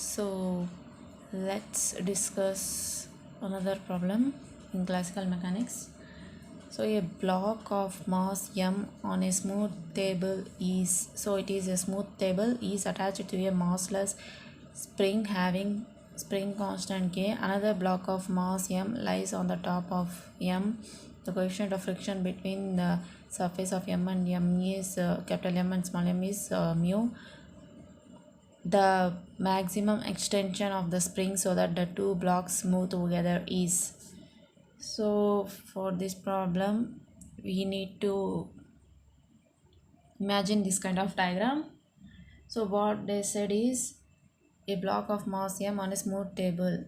So let's discuss another problem in classical mechanics. So a block of mass m on a smooth table is a smooth table is attached to a massless spring having spring constant k. Another block of mass m lies on the top of m. The coefficient of friction between the surface of m and m is capital M and small m is mu. The maximum extension of the spring so that the two blocks move together is. So for this problem we need to imagine this kind of diagram. So what they said is a block of mass m on a smooth table.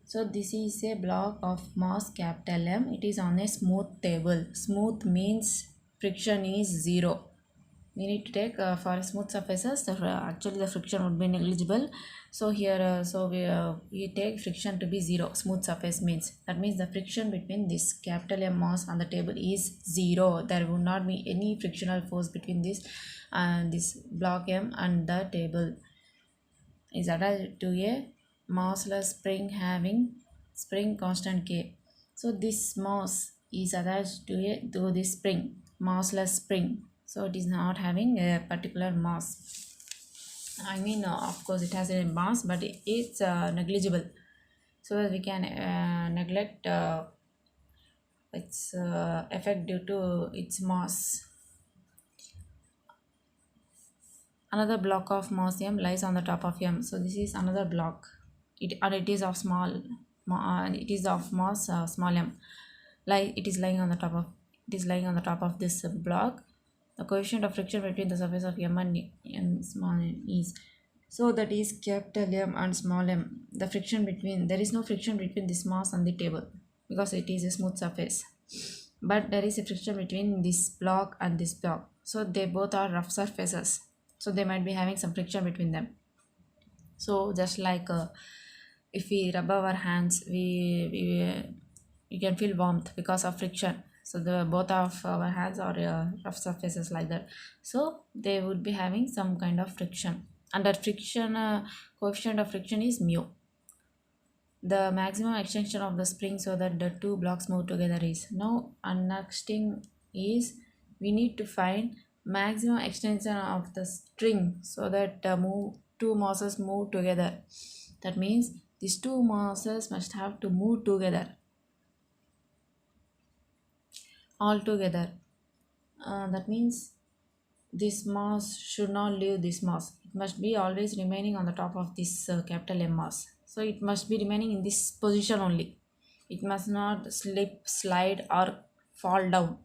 So this is a block of mass capital M. It is on a smooth table. Smooth means friction is zero. We need to take for smooth surfaces actually the friction would be negligible. So here we take friction to be zero. Smooth surface means that means the friction between this capital M mass on the table is zero. There would not be any frictional force between this block M and the table. Is attached to a massless spring having spring constant k. So this mass is attached to this spring, massless spring. So it is not having a particular mass. Of course it has a mass, but it's negligible. So that we can neglect its effect due to its mass. Another block of mass m lies on the top of m. So this is another block. It is of it is of mass small m. It is lying on the top of this block. The coefficient of friction between the surface of m and m small m is. So that is capital M and small m. There is no friction between this mass and the table because it is a smooth surface. But there is a friction between this block and this block. So they both are rough surfaces. So they might be having some friction between them. So just like if we rub our hands, we can feel warmth because of friction. So the both of our hands are rough surfaces like that. So they would be having some kind of friction. And that friction coefficient of friction is mu. The maximum extension of the spring so that the two blocks move together is. Now next thing is we need to find maximum extension of the string so that two masses move together. That means these two masses must have to move together all together. That means this mass should not leave this mass. It must be always remaining on the top of this capital M mass. So it must be remaining in this position only. It must not slip, slide or fall down.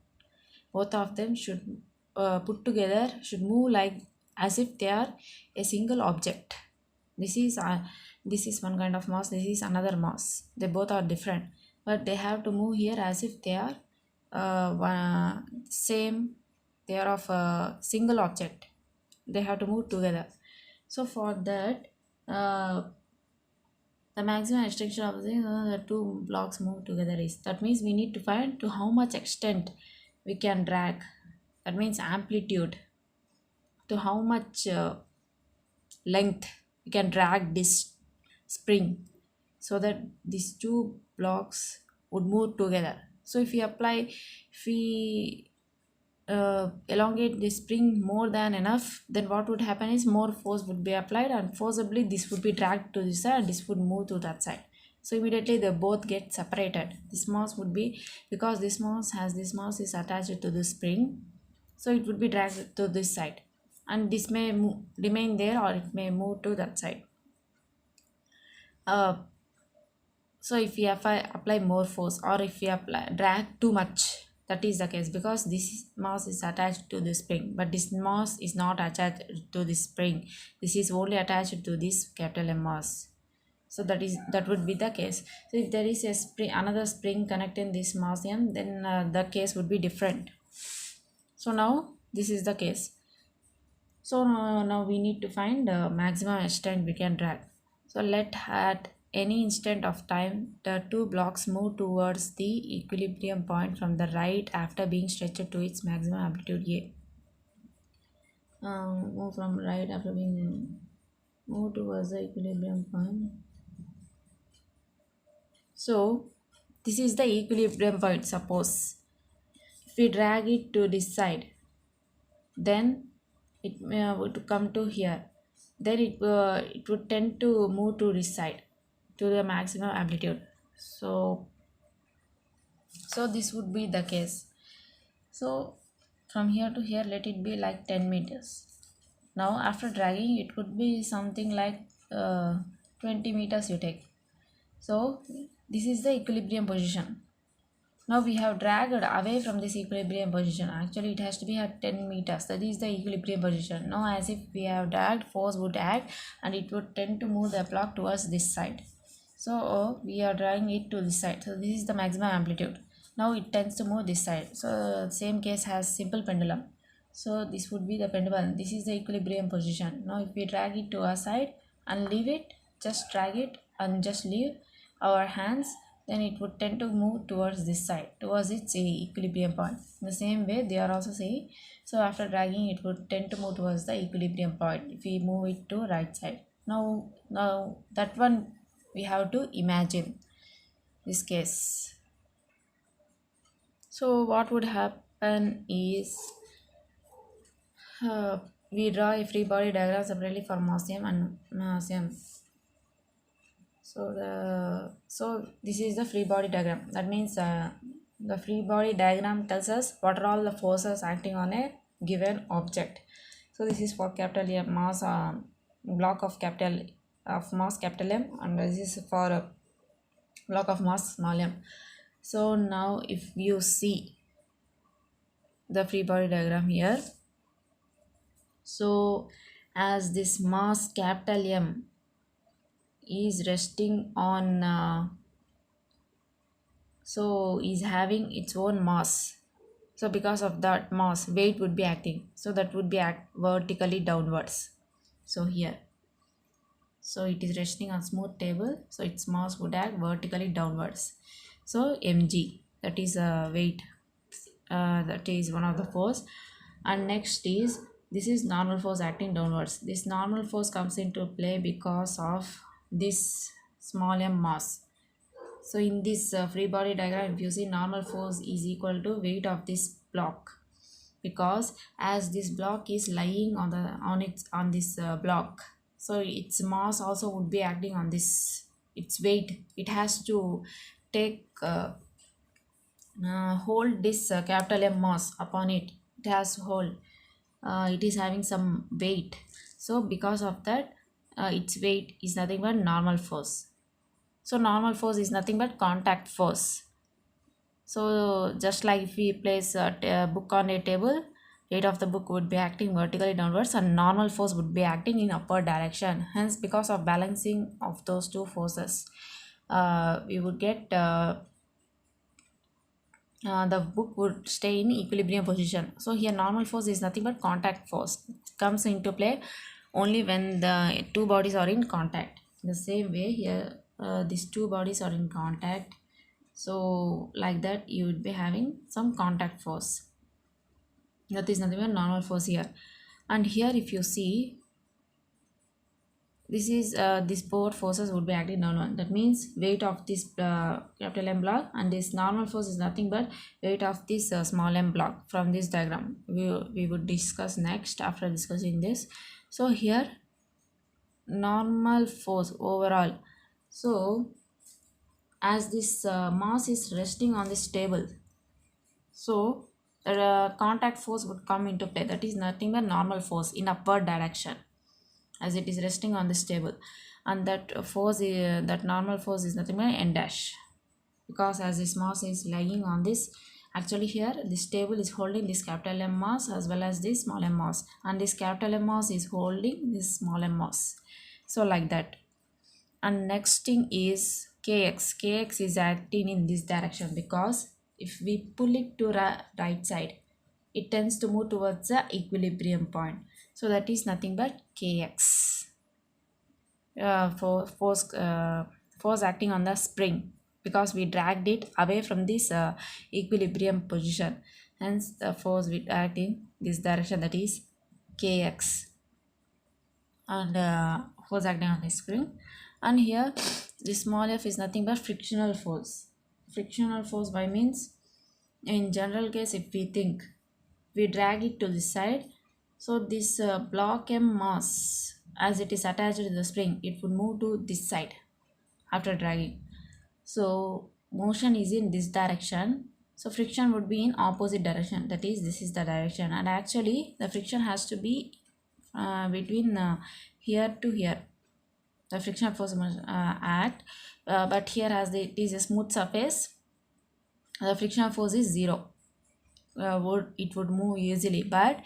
Both of them should put together, should move like as if they are a single object. This is one kind of mass, this is another mass. They both are different, but they have to move here as if they are same. They are of a single object. They have to move together. So for that the maximum extension of the two blocks move together is. That means we need to find to how much extent we can drag. That means amplitude. To how much length we can drag this spring so that these two blocks would move together. So if we elongate the spring more than enough, then what would happen is more force would be applied and forcibly this would be dragged to this side and this would move to that side. So immediately they both get separated. This mass would be, because this mass is attached to the spring, so it would be dragged to this side and this may remain there or it may move to that side. So if we apply more force or if we drag too much, that is the case because this mass is attached to the spring, but this mass is not attached to the spring. This is only attached to this capital M mass. So that would be the case. So if there is another spring connecting this mass M, then the case would be different. So now this is the case. So now we need to find the maximum extent we can drag. So let at any instant of time the two blocks move towards the equilibrium point from the right after being stretched to its maximum amplitude A. Move from right after being move towards the equilibrium point. So this is the equilibrium point. Suppose if we drag it to this side, then it would come to here. Then it would tend to move to this side to the maximum amplitude. So this would be the case. So from here to here, let it be like 10 meters. Now after dragging, it could be something like 20 meters you take. So this is the equilibrium position. Now we have dragged away from this equilibrium position. Actually, it has to be at 10 meters. That is the equilibrium position. Now, as if we have dragged, force would act and it would tend to move the block towards this side. So we are dragging it to this side. So this is the maximum amplitude. Now it tends to move this side. So same case has simple pendulum. So this would be the pendulum. This is the equilibrium position. Now if we drag it to our side and leave it, just drag it and just leave our hands, then it would tend to move towards this side, towards its equilibrium point. In the same way, they are also saying, so after dragging, it would tend to move towards the equilibrium point if we move it to right side. Now that one we have to imagine this case. So what would happen is we draw a free body diagram separately for Gaussian and Gaussian. So this is the free body diagram. That means the free body diagram tells us what are all the forces acting on a given object. So this is for capital M mass block of mass capital M, and this is for a block of mass small m. So now if you see the free body diagram here, so as this mass capital M is resting on so is having its own mass, so because of that mass weight would be acting, so that would be act vertically downwards. So here, so it is resting on smooth table, so its mass would act vertically downwards. So mg, that is a weight, that is one of the force. And next is, this is normal force acting downwards. This normal force comes into play because of this small m mass. So in this free body diagram, if you see, normal force is equal to weight of this block, because as this block is lying on this block, so its mass also would be acting on this, its weight. It has to take hold this capital M mass upon it. It has to hold. It is having some weight. So because of that, its weight is nothing but normal force. So normal force is nothing but contact force. So just like if we place a book on a table, weight of the book would be acting vertically downwards and normal force would be acting in upward direction. Hence, because of balancing of those two forces, we would get the book would stay in equilibrium position. So here normal force is nothing but contact force. It comes into play only when the two bodies are in contact. In the same way here, these two bodies are in contact. So like that, you would be having some contact force. That is nothing but normal force here. And here if you see, this is these both forces would be acting downward. That means weight of this capital M block, and this normal force is nothing but weight of this small m block. From this diagram we would discuss next after discussing this. So here normal force overall, so as this mass is resting on this table, so contact force would come into play. That is nothing but normal force in upward direction, as it is resting on this table. And that force that normal force is nothing but n dash, because as this mass is lying on this, actually here this table is holding this capital M mass as well as this small m mass, and this capital M mass is holding this small m mass. So like that. And next thing is kx is acting in this direction, because if we pull it to right side, it tends to move towards the equilibrium point. So that is nothing but kx, for force acting on the spring, because we dragged it away from this equilibrium position. Hence the force will act in this direction, that is kx. And force acting on the spring. And here the small f is nothing but frictional force. Frictional force by means, in general case, if we think we drag it to this side, so this block M mass, as it is attached to the spring, it would move to this side after dragging. So motion is in this direction, so friction would be in opposite direction, that is this is the direction. And actually the friction has to be between here to here, the friction force must act, but here as it is a smooth surface, the friction force is zero. It would move easily, but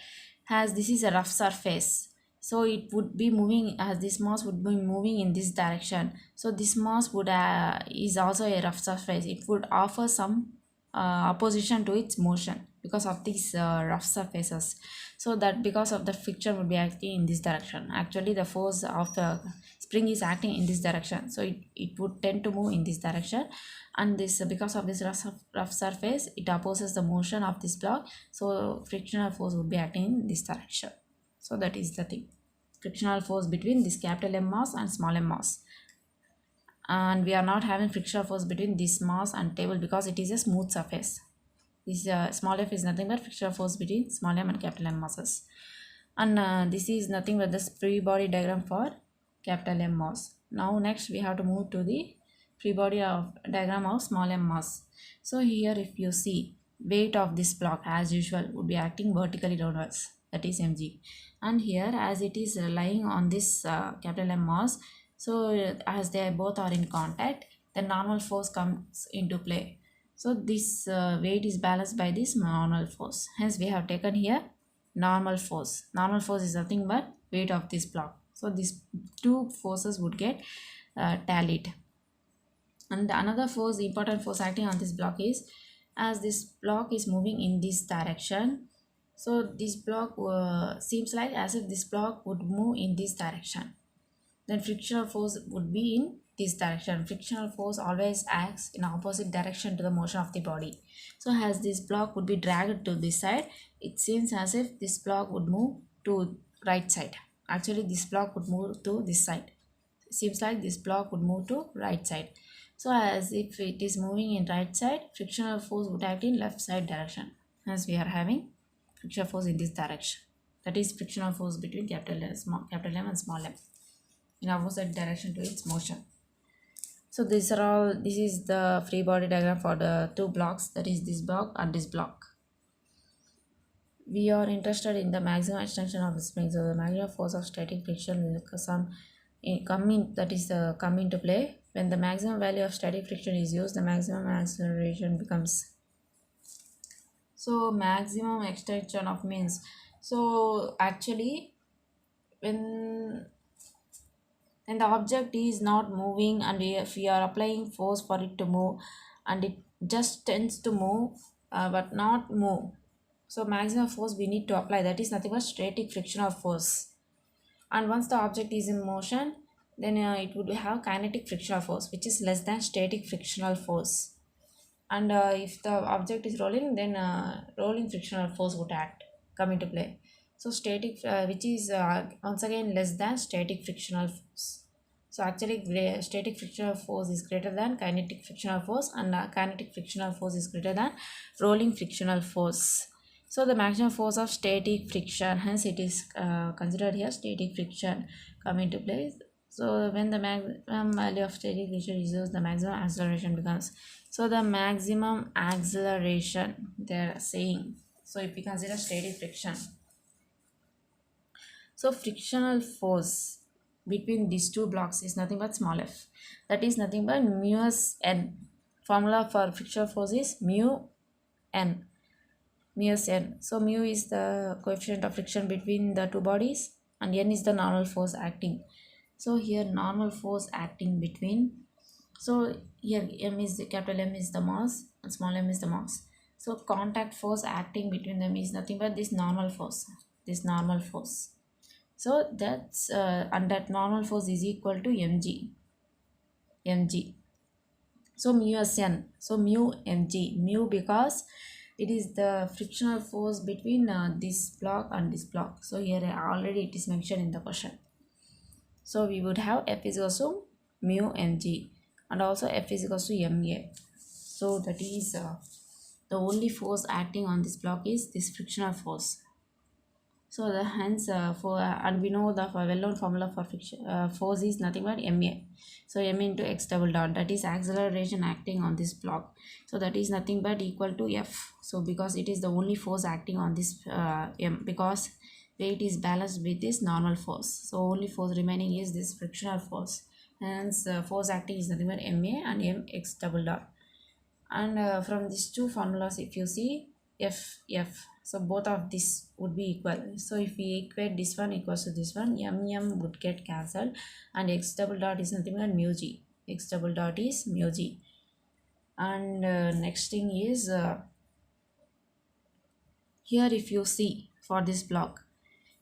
as this is a rough surface, so it would be moving, as this mass would be moving in this direction. So this mass would is also a rough surface, it would offer some opposition to its motion because of these rough surfaces. So that because of the friction would be acting in this direction. Actually the force of the spring is acting in this direction, so it would tend to move in this direction. And this, because of this rough surface, it opposes the motion of this block, so frictional force would be acting in this direction. So that is the thing, frictional force between this capital M mass and small m mass. And we are not having frictional force between this mass and table because it is a smooth surface. This small f is nothing but frictional force between small m and capital M masses. And this is nothing but the free body diagram for capital M mass. Now next we have to move to the free body of diagram of small m mass. So here if you see, weight of this block as usual would be acting vertically downwards, that is mg. And here as it is lying on this capital M mass, so as they both are in contact, the normal force comes into play. So this weight is balanced by this normal force, hence we have taken here normal force. Normal force is nothing but weight of this block, so these two forces would get tallied. And another force, important force acting on this block is, as this block is moving in this direction, so this block seems like as if this block would move in this direction, then frictional force would be in this direction. Frictional force always acts in opposite direction to the motion of the body. So as this block would be dragged to this side, it seems as if this block would move to right side. Actually this block would move to this side, it seems like this block would move to right side. So as if it is moving in right side, frictional force would act in left side direction, as we are having frictional force in this direction, that is frictional force between capital M and small m in opposite direction to its motion. So this is the free body diagram for the two blocks, that is this block and this block. We are interested in the maximum extension of the spring, so the maximum force of static friction will come into play when the maximum value of static friction is used. The maximum acceleration becomes, so maximum extension of means, so actually when the object is not moving and if we are applying force for it to move, and it just tends to move but not move, so maximum force we need to apply, that is nothing but static frictional force. And once the object is in motion, then it would have kinetic frictional force, which is less than static frictional force. And if the object is rolling, then rolling frictional force would come into play. So static which is once again less than static frictional force. So actually static frictional force is greater than kinetic frictional force, and kinetic frictional force is greater than rolling frictional force. So the maximum force of static friction, hence it is considered here static friction come into place. So when the maximum value of static friction is used, the maximum acceleration becomes, so the maximum acceleration they are saying, so if we consider static friction, so frictional force between these two blocks is nothing but small f, that is nothing but mu s n. Formula for frictional force is mu n. So mu is the coefficient of friction between the two bodies, and n is the normal force acting. So here normal force acting between, so here m is the capital M is the mass and small m is the mass. So contact force acting between them is nothing but this normal force. So that's and that normal force is equal to mg. So mu s n, so mu mg, mu because it is the frictional force between this block and this block. So here already it is mentioned in the question. So we would have F is equals to mu mg, and also F is equals to ma. So that is the only force acting on this block is this frictional force. So the hence for and we know the well-known formula for friction force is nothing but ma. So m into x double dot, that is acceleration acting on this block. So that is nothing but equal to F. So because it is the only force acting on this m, because weight is balanced with this normal force. So only force remaining is this frictional force. Hence force acting is nothing but ma and mx double dot. And from these two formulas, if you see F, so both of this would be equal. So if we equate this one equals to this one, m would get cancelled, and x double dot is nothing but mu g. X double dot is mu g. And next thing is here if you see for this block,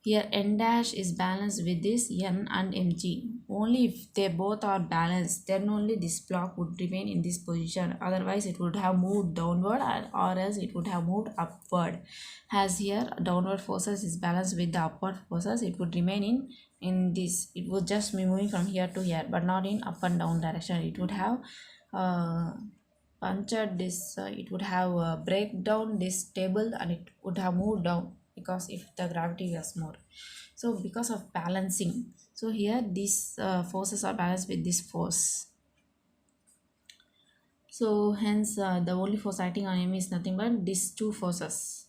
here n dash is balanced with this n and mg. Only if they both are balanced, then only this block would remain in this position. Otherwise it would have moved downward, or else it would have moved upward. As here downward forces is balanced with the upward forces, it would remain in this. It would just be moving from here to here, but not in up and down direction. It would have punctured this, it would have break down this table, and it would have moved down, because if the gravity was more. So because of balancing, so here these forces are balanced with this force. So hence the only force acting on m is nothing but these two forces.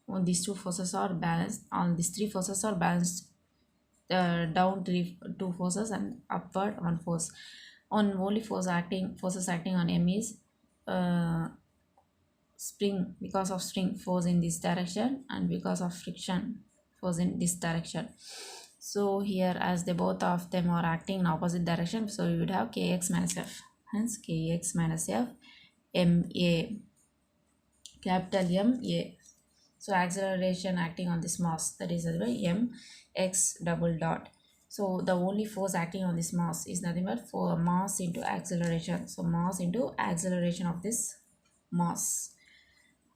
When these two forces are balanced, all these three forces are balanced, down two forces and upward one force. On only forces acting on m is uh, spring, because of spring force in this direction, and because of friction force in this direction. So here as they both of them are acting in opposite direction, so we would have kx minus f. Hence kx minus f ma, capital M A. So acceleration acting on this mass, that is m x double dot. So the only force acting on this mass is nothing but for mass into acceleration. So mass into acceleration of this mass,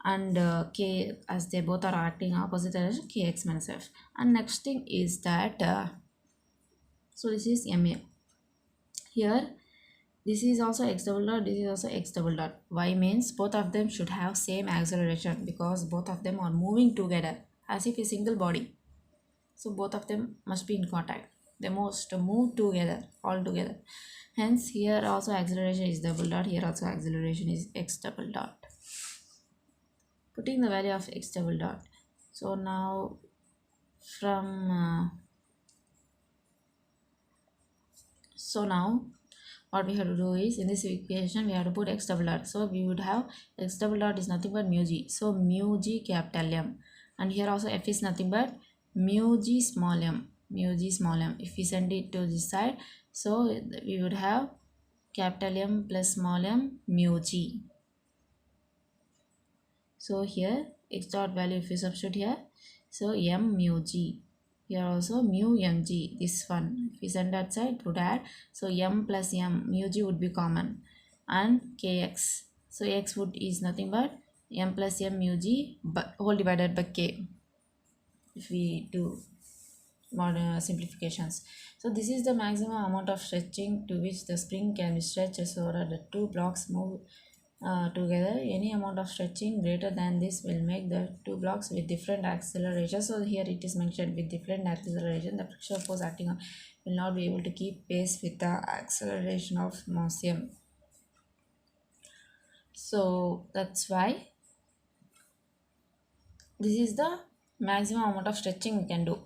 and k, as they both are acting opposite direction, kx minus f. And next thing is that so this is ma. Here this is also x double dot, this is also x double dot. Why means both of them should have same acceleration, because both of them are moving together as if a single body. So both of them must be in contact. They must move together, all together. Hence here also acceleration is double dot, here also acceleration is x double dot. Putting the value of x double dot. So now from so now what we have to do is, in this equation we have to put x double dot. So we would have x double dot is nothing but mu g. So mu g capital M, and here also f is nothing but mu g small m. Mu g small m. If we send it to this side, so we would have capital M plus small m mu g. So here x dot value if you substitute here, so m mu g. Here also mu mg, this one if we send that side would add, so m plus m, mu g would be common, and kx, so x would is nothing but m plus m mu g but whole divided by k, if we do modern simplifications. So this is the maximum amount of stretching to which the spring can be stretched so that the two blocks move together. Any amount of stretching greater than this will make the two blocks with different acceleration. So here it is mentioned with different acceleration, the frictional force acting on will not be able to keep pace with the acceleration of mass m. So that's why this is the maximum amount of stretching we can do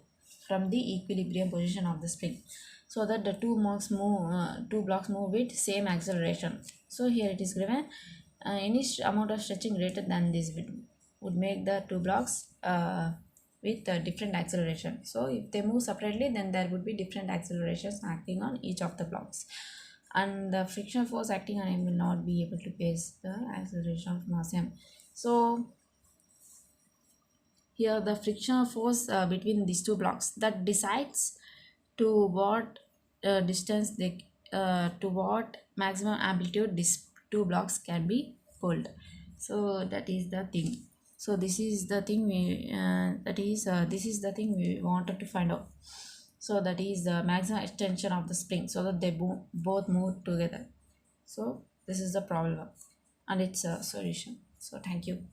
from the equilibrium position of the spring, so that the two blocks move with same acceleration. So here it is given any amount of stretching greater than this would make the two blocks with different acceleration. So if they move separately, then there would be different accelerations acting on each of the blocks, and the friction force acting on m will not be able to pace the acceleration of mass m. So here the frictional force between these two blocks that decides to what distance they to what maximum amplitude these two blocks can be pulled. So that is the thing. So this is the thing we this is the thing we wanted to find out. So that is the maximum extension of the spring so that they both move together. So this is the problem and its a solution. So thank you.